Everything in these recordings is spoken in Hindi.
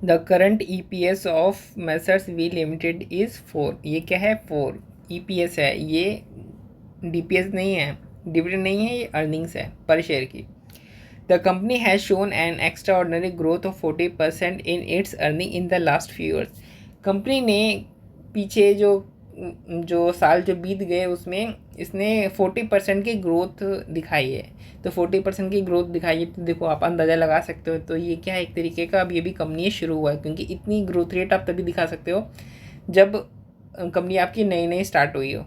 The current EPS of Messrs V limited is 4। ये क्या है? 4 EPS है, ये DPS नहीं है, डिविडेंड नहीं है, ये अर्निंग्स है पर शेयर की। The company has shown an extra ordinary growth of 40% in its earning in the last few years. Company ने पीछे जो जो साल जो बीत गए उसमें इसने 40% की ग्रोथ दिखाई है। तो 40% की ग्रोथ दिखाई है तो देखो आप अंदाज़ा लगा सकते हो, तो ये क्या है, एक तरीके का अब ये भी कंपनी शुरू हुआ है, क्योंकि इतनी ग्रोथ रेट आप तभी दिखा सकते हो जब कंपनी आपकी नई नई स्टार्ट हुई हो।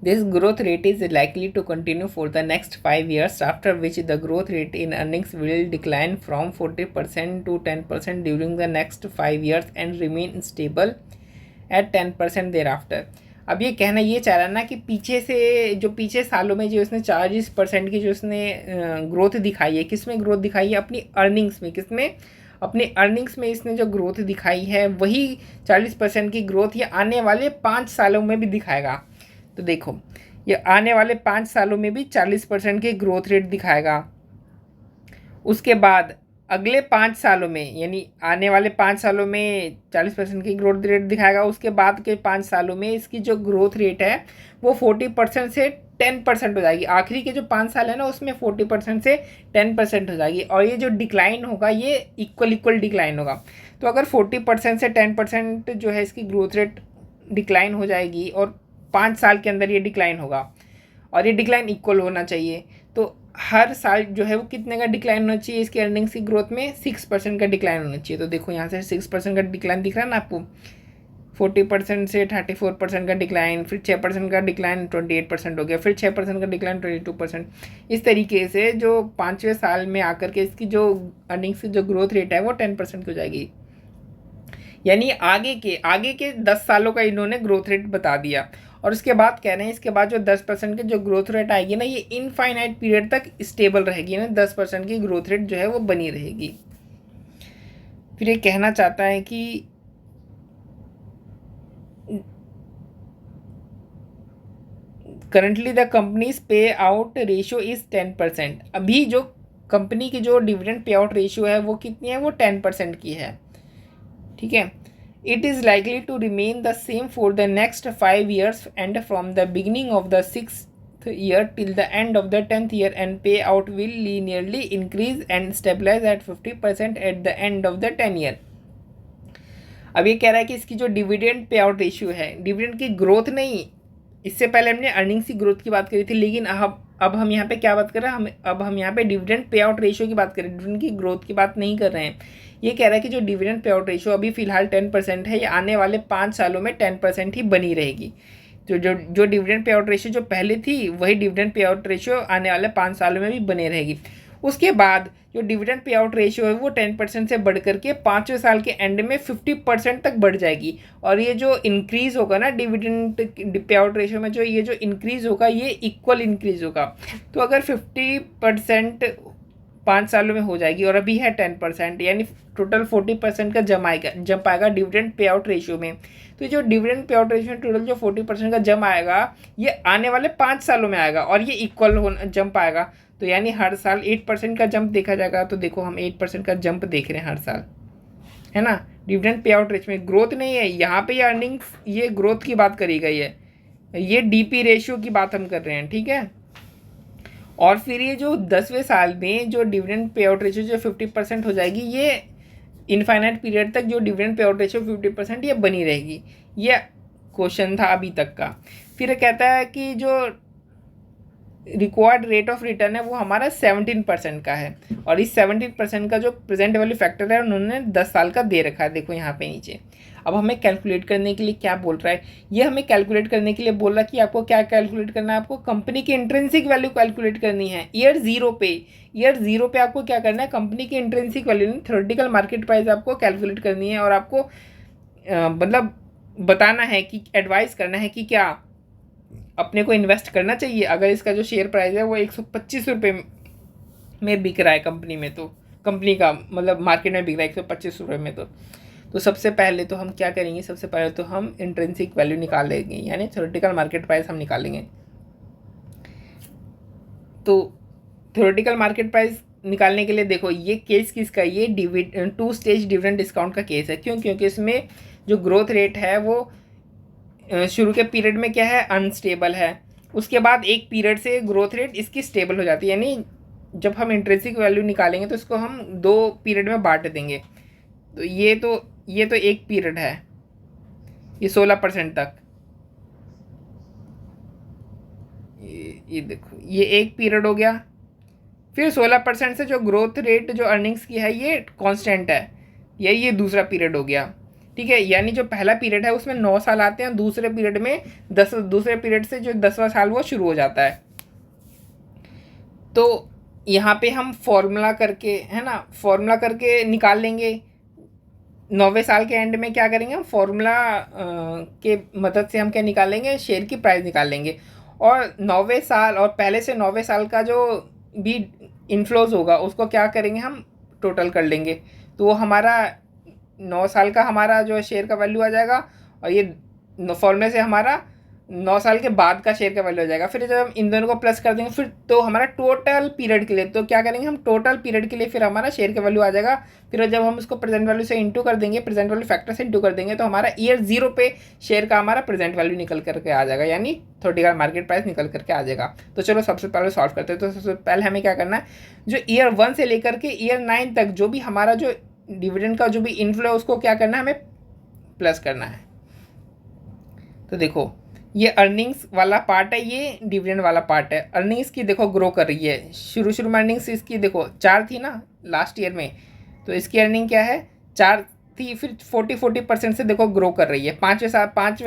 This growth rate is likely to continue for the next 5 years, after which the growth rate in earnings will decline from 40% to 10% during the next 5 years and remain stable at 10% thereafter. अब ये कहना ये चाह रहा ना कि पीछे से जो पीछे सालों में जो इसने 40% की जो इसने ग्रोथ दिखाई है, किस में ग्रोथ दिखाई है? अपनी अर्निंग्स में। किस में? अपनी अर्निंग्स में इसने जो ग्रोथ दिखाई है वही 40% की ग्रोथ ये आने वाले 5 सालों में भी दिखाएगा। तो देखो ये आने वाले 5 सालों में भी 40% की ग्रोथ रेट दिखाएगा। उसके बाद अगले 5 सालों में, यानी आने वाले 5 सालों में 40% की ग्रोथ रेट दिखाएगा। उसके बाद के 5 सालों में इसकी जो ग्रोथ रेट है वो 40% से 10% हो जाएगी। आखिरी के जो 5 साल है ना उसमें 40% से 10% हो जाएगी, और ये जो डिक्लाइन होगा ये इक्वल डिक्लाइन होगा। तो अगर 40% से 10% जो है इसकी ग्रोथ रेट डिक्लाइन हो जाएगी और 5 साल के अंदर ये डिक्लाइन होगा, और ये डिक्लाइन इक्वल होना चाहिए, तो हर साल जो है वो कितने का डिक्लाइन होना चाहिए? इसकी अर्निंग्स की ग्रोथ में 6% का डिक्लाइन होना चाहिए। तो देखो यहाँ से 6% का डिक्लाइन दिख रहा है ना आपको, 40% से 34% का डिक्लाइन, फिर 6% का डिक्लाइन 28% हो गया, फिर 6% का डिक्लाइन 22%। इस तरीके से जो 5वें साल में आकर के इसकी जो अर्निंग्स की जो ग्रोथ रेट है वो 10% हो जाएगी। यानी आगे के 10 सालों का इन्होंने ग्रोथ रेट बता दिया, और उसके बाद कह रहे हैं इसके बाद जो 10% की जो ग्रोथ रेट आएगी ना ये इनफाइनाइट पीरियड तक स्टेबल रहेगी ना, 10% की ग्रोथ रेट जो है वो बनी रहेगी। फिर ये कहना चाहता है कि करंटली द कंपनीज पे आउट रेशियो इज़ 10%। अभी जो कंपनी की जो डिविडेंड पे आउट रेशियो है वो कितनी है? वो 10% की है। ठीक है, it is likely to remain the same for the next 5 years, and from the beginning of the 6th year till the end of the 10th year, and payout will linearly increase and stabilize at 50% at the end of the 10 year। अब ये कह रहा है कि इसकी जो डिविडेंड पे आउट रेशियो है, डिविडेंड की ग्रोथ नहीं, इससे पहले हमने अर्निंग्स की ग्रोथ की बात करी थी, लेकिन अब हम यहाँ पे क्या बात कर रहे हैं? अब हम यहाँ पे डिविडेंड पे आउट रेशियो की बात कर रहे हैं, डिविडेंड की ग्रोथ की बात नहीं कर रहे हैं। ये कह रहा है कि जो डिविडेंड पे आउट रेशियो अभी फिलहाल 10% है, ये आने वाले 5 सालों में 10% ही बनी रहेगी। तो जो डिविडेंड पे आउट रेशियो जो पहले थी वही डिविडेंड पे आउट रेशियो आने वाले 5 सालों में भी बने रहेगी। उसके बाद जो डिविडेंड पे आउट रेशियो है वो 10% से बढ़ करके 5वें साल के एंड में 50% तक बढ़ जाएगी। और ये जो इंक्रीज़ होगा ना डिविडेंड पे आउट रेशियो में, जो ये जो इंक्रीज़ होगा ये इक्वल इंक्रीज़ होगा। तो अगर 50% 5 सालों में हो जाएगी और अभी है 10%, यानी टोटल 40% का जम आएगा डिविडेंड पे आउट रेशियो में। तो जो डिविडेंड पे आउट रेशियो में टोटल जो 40% का जम आएगा ये आने वाले 5 सालों में आएगा, और ये इक्वल जंप आएगा। तो यानी हर साल 8% का जंप देखा जाएगा। तो देखो हम 8% का जंप देख रहे हैं हर साल, है ना। डिविडेंड पे आउट रेशियो में ग्रोथ नहीं है, यहाँ पे ये अर्निंग्स ये ग्रोथ की बात करी गई है, ये DP रेशियो की बात हम कर रहे हैं। ठीक है, और फिर ये जो 10वें साल में जो डिविडेंड पे आउट रेशियो जो 50% हो जाएगी, ये इनफाइनाइट पीरियड तक जो डिविडेंड पे आउट रेशियो 50% ये बनी रहेगी। ये क्वेश्चन था अभी तक का। फिर कहता है कि जो रिक्वायर्ड रेट ऑफ रिटर्न है वो हमारा 17% का है, और इस 17% का जो प्रेजेंट वैल्यू फैक्टर है उन्होंने 10 साल का दे रखा है, देखो यहाँ पे नीचे। अब हमें कैलकुलेट करने के लिए क्या बोल रहा है? ये हमें कैलकुलेट करने के लिए बोल रहा है कि आपको क्या कैलकुलेट करना है? आपको कंपनी की इंट्रिंसिक वैल्यू कैलकुलेट करनी है ईयर जीरो पे आपको क्या करना है? कंपनी की intrinsic value theoretical market price आपको कैलकुलेट करनी है, और आपको मतलब बताना है कि एडवाइस करना है कि क्या अपने को इन्वेस्ट करना चाहिए अगर इसका जो शेयर प्राइस है वो 125 रुपये में बिक रहा है कंपनी में, तो कंपनी का मतलब मार्केट में बिक रहा है 125 रुपये में। तो सबसे पहले तो हम क्या करेंगे? सबसे पहले तो हम इंट्रिंसिक वैल्यू निकाल लेंगे, यानी थ्योरेटिकल मार्केट प्राइस हम निकालेंगे। तो थ्योरेटिकल मार्केट प्राइस निकालने के लिए देखो ये केस किसका, ये टू स्टेज डिविडेंड डिस्काउंट का केस है। क्यों? क्योंकि इसमें जो ग्रोथ रेट है वो शुरू के पीरियड में क्या है, अनस्टेबल है। उसके बाद एक पीरियड से ग्रोथ रेट इसकी स्टेबल हो जाती है, यानी जब हम इंट्रिंसिक वैल्यू निकालेंगे तो इसको हम 2 पीरियड में बांट देंगे। तो ये तो एक पीरियड है, ये 16% तक, ये देखो ये एक पीरियड हो गया। फिर 16% से जो ग्रोथ रेट जो अर्निंग्स की है ये कांस्टेंट है, ये दूसरा पीरियड हो गया। ठीक है, यानी जो पहला पीरियड है उसमें 9 साल आते हैं, दूसरे पीरियड में 10, दूसरे पीरियड से जो 10वां साल वो शुरू हो जाता है। तो यहाँ पे हम फॉर्मूला करके, है ना, फॉर्मूला करके निकाल लेंगे। 9वें साल के एंड में क्या करेंगे हम, फॉर्मूला के मदद से हम क्या निकालेंगे, शेयर की प्राइस निकाल लेंगे। और 9वें साल और पहले से 9वें साल का जो भी इनफ्लोज होगा उसको क्या करेंगे, हम टोटल कर लेंगे। तो वो हमारा 9 साल का हमारा जो शेयर का वैल्यू आ जाएगा, और ये फॉर्मूले से हमारा 9 साल के बाद का शेयर का वैल्यू हो जाएगा। फिर जब हम इन दोनों को प्लस कर देंगे फिर तो हमारा टोटल पीरियड के लिए, तो क्या करेंगे हम, टोटल पीरियड के लिए फिर हमारा शेयर का वैल्यू आ जाएगा। फिर जब हम उसको प्रेजेंट वैल्यू से इंटू कर देंगे, प्रेजेंट वैल्यू फैक्टर से इंटू कर देंगे, तो हमारा ईयर 0 पे शेयर का हमारा प्रेजेंट वैल्यू निकल करके आ जाएगा, यानी थोड़ा मार्केट प्राइस निकल करके आ जाएगा। तो चलो सबसे पहले सॉल्व करते हैं। तो सबसे पहले हमें क्या करना है, जो ईयर 1 से लेकर के ईयर 9 तक जो भी हमारा जो डिविडेंड का जो भी इनफ्लो है उसको क्या करना है, हमें प्लस करना है। तो देखो ये अर्निंग्स वाला पार्ट है, ये डिविडेंड वाला पार्ट है। अर्निंग्स की देखो ग्रो कर रही है, शुरू में अर्निंग्स इसकी देखो 4 थी ना लास्ट ईयर में, तो इसकी अर्निंग क्या है 4 थी, फिर 40% से देखो ग्रो कर रही है। 5वें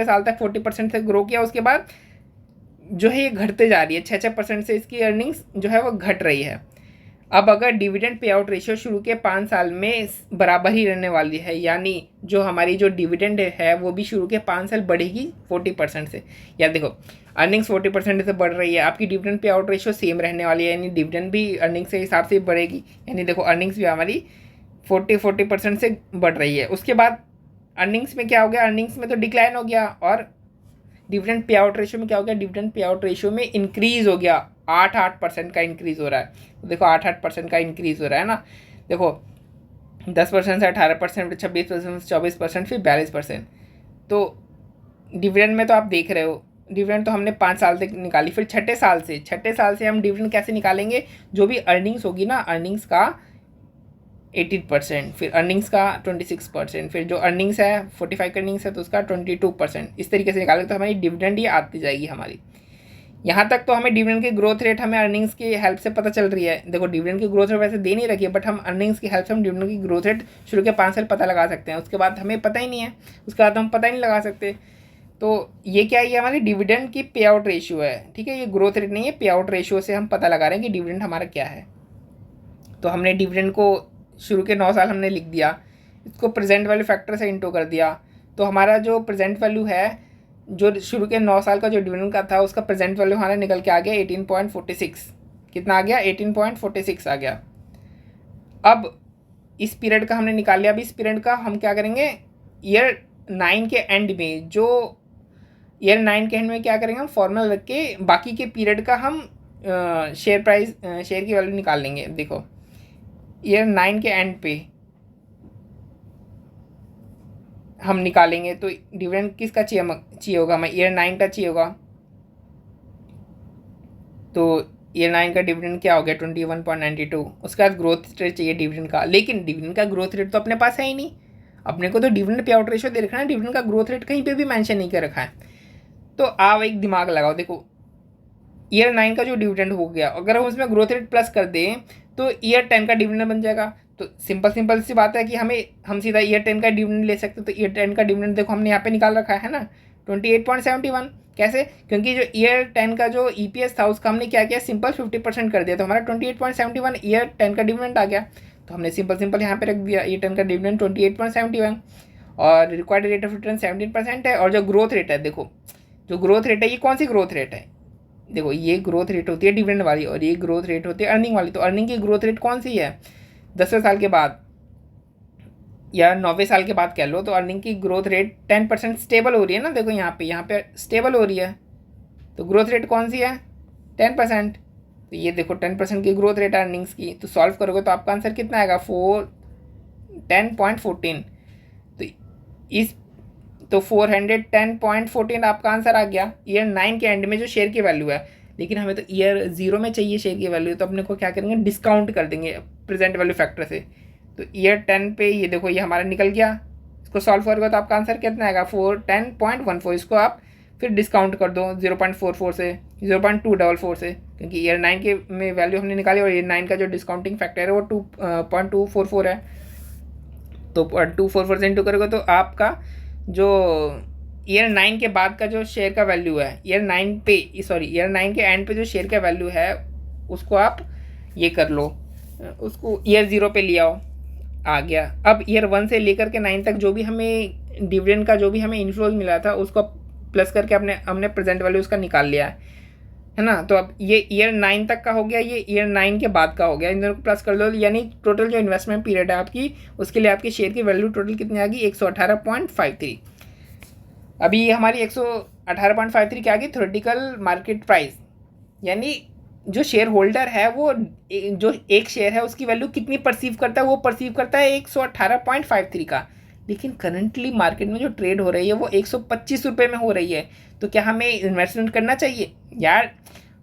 साल तक 40% से ग्रो किया, उसके बाद जो है ये घटते जा रही है, 6% से इसकी अर्निंग्स जो है वो घट रही है। अब अगर डिविडेंड पे आउट रेशियो शुरू के 5 साल में बराबर ही रहने वाली है, यानी जो हमारी जो डिविडेंड है वो भी शुरू के 5 साल बढ़ेगी 40% से। या देखो अर्निंग्स 40% से बढ़ रही है, आपकी dividend pay out ratio same रहने वाली है, यानी डिविडेंड भी अर्निंग्स के हिसाब से बढ़ेगी, यानी देखो अर्निंग्स भी हमारी 40% से बढ़ रही है। उसके बाद अर्निंग्स में क्या हो गया, अर्निंग्स में तो डिक्लाइन हो गया, और डिविडेंड पे आउट रेशियो में क्या हो गया, डिविडेंड पे आउट रेशियो में इंक्रीज हो गया, 8% का इंक्रीज हो रहा है। तो देखो 8% का इंक्रीज हो रहा है ना, देखो 10% से 18%, 26% से 24%, फिर 42%। तो डिविडेंड में तो आप देख रहे हो, डिविडेंड तो हमने 5 साल तक निकाली, फिर छठे साल से हम डिविडेंड कैसे निकालेंगे, जो भी अर्निंग्स होगी ना, अर्निंग्स का 18%, फिर अर्निंग्स का 26%, फिर जो अर्निंग्स है 45 का अर्निंग्स है तो उसका 22%, इस तरीके से निकालेंगे तो हमारी डिविडेंड ये आती जाएगी हमारी। यहाँ तक तो हमें डिविडेंड की ग्रोथ रेट हमें अर्निंग्स की हेल्प से पता चल रही है। देखो डिविडेंड की ग्रोथ रेट वैसे दे नहीं रखी है, बट हम अर्निंग्स की हेल्प से हम डिविडेंड की ग्रोथ रेट शुरू के 5 साल पता लगा सकते हैं। उसके बाद हमें पता ही नहीं है, उसके बाद हम पता ही नहीं लगा सकते। तो ये क्या है, ये हमारी डिविडेंड की पे आउट रेशियो है, ठीक है, ये ग्रोथ रेट नहीं है, पे आउट रेशियो से हम पता लगा रहे हैं कि डिविडेंड हमारा क्या है। तो हमने डिविडेंड को शुरू के 9 साल हमने लिख दिया, इसको प्रेजेंट वैल्यू फैक्टर से इंटू कर दिया, तो हमारा जो प्रेजेंट वैल्यू है, जो शुरू के 9 साल का जो डिविडेंड का था उसका प्रेजेंट वैल्यू हमारा निकल के आ गया 18.46। कितना आ गया, 18.46 आ गया। अब इस पीरियड का हमने निकाल लिया। अब इस पीरियड का हम क्या करेंगे, ईयर 9 के एंड में, जो ईयर 9 के एंड में क्या करेंगे, हम फॉर्मूला रख के बाकी के पीरियड का हम शेयर की वैल्यू निकाल लेंगे। देखो ईयर 9 के एंड पे हम निकालेंगे, तो डिविडेंड किसका चाहिए होगा, हमें ईयर 9 का चाहिए होगा। तो ईयर 9 का डिविडेंड क्या हो गया 21.92। उसके बाद ग्रोथ रेट चाहिए डिविडेंड का, लेकिन डिविडेंड का ग्रोथ रेट तो अपने पास है ही नहीं, अपने को तो डिविडेंड पे आउट रेशियो दे रखा है, डिविडेंड का ग्रोथ रेट कहीं पे भी मेंशन नहीं कर रखा है। तो आप एक दिमाग लगाओ, देखो ईयर 9 का जो डिविडेंड हो गया, अगर हम उसमें ग्रोथ रेट प्लस कर दें तो ईयर 10 का डिविडेंड बन जाएगा। तो सिंपल सी बात है कि हम सीधा ईयर 10 का डिविडेंड ले सकते। तो ईयर 10 का डिविडेंड देखो हमने यहाँ पे निकाल रखा है ना 28.71। कैसे, क्योंकि जो ईयर 10 का जो EPS था उसका हमने क्या किया, सिंपल 50% कर दिया, तो हमारा 28.71 ईयर 10 का डिविडेंड आ गया। तो हमने सिंपल यहाँ पे रख दिया ईयर 10 का डिविडेंड 28.71, और रिक्वायर्ड रेट ऑफ रिटर्न 17% है। और जो ग्रोथ रेट है, देखो जो ग्रोथ रेट है ये कौन सी ग्रोथ रेट है, देखो ये ग्रोथ रेट होती है डिविडेंड वाली, और ये ग्रोथ रेट होती है अर्निंग वाली। तो अर्निंग की ग्रोथ रेट कौन सी है, 10वें साल के बाद या 9वें साल के बाद कह लो, तो अर्निंग की ग्रोथ रेट 10% स्टेबल हो रही है ना। देखो यहाँ पे स्टेबल हो रही है, तो ग्रोथ रेट कौन सी है 10%। तो ये देखो 10% की ग्रोथ रेट अर्निंग्स की, तो सॉल्व करोगे तो आपका आंसर कितना आएगा 10.14। तो इस तो 410.14 आपका आंसर आ गया ईयर 9 के एंड में जो शेयर की वैल्यू है। लेकिन हमें तो ईयर 0 में चाहिए शेयर की वैल्यू, तो अपने को क्या करेंगे, डिस्काउंट कर देंगे प्रेजेंट वैल्यू फैक्टर से। तो ईयर 10 पे ये देखो ये हमारा निकल गया, इसको सॉल्व करोगे तो आपका आंसर कितना आएगा 410.14। इसको आप फिर डिस्काउंट कर दो 0.44 से, 0.244 से, क्योंकि ईयर 9 के में वैल्यू हमने निकाली और ईयर 9 का जो डिस्काउंटिंग फैक्टर है वो 2.244 है। तो 244 से इंटू करोगे तो आपका जो ईयर 9 के बाद का जो शेयर का वैल्यू है, ईयर 9 के एंड पे जो शेयर का वैल्यू है उसको आप ये कर लो, उसको ईयर 0 पे ले आओ, आ गया। अब ईयर 1 से लेकर के 9 तक जो भी हमें डिविडेंड का जो भी हमें इन्फ्लोज मिला था उसको प्लस करके हमने प्रेजेंट वैल्यू उसका निकाल लिया है ना। तो अब ये ईयर 9 तक का हो गया, ये ईयर 9 के बाद का हो गया, इन दोनों को प्लस कर लो, यानी टोटल जो इन्वेस्टमेंट पीरियड है आपकी उसके लिए आपकी शेयर की वैल्यू टोटल कितनी आ गई 118.53। अभी ये हमारी 118.53 क्या आ गई थ्योरेटिकल मार्केट प्राइस, यानी जो शेयर होल्डर है वो जो एक शेयर है उसकी वैल्यू कितनी परसीव करता है, वो परसीव करता है 118.53 का। लेकिन करंटली मार्केट में जो ट्रेड हो रही है वो 125 रुपये में हो रही है। तो क्या हमें इन्वेस्टमेंट करना चाहिए यार?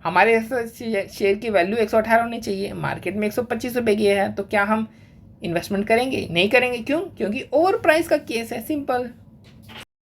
हमारे शेयर की वैल्यू 118 होनी चाहिए, मार्केट में 125 रुपये की है, तो क्या हम इन्वेस्टमेंट करेंगे? नहीं करेंगे। क्यों? क्योंकि ओवर प्राइस का केस है, सिंपल।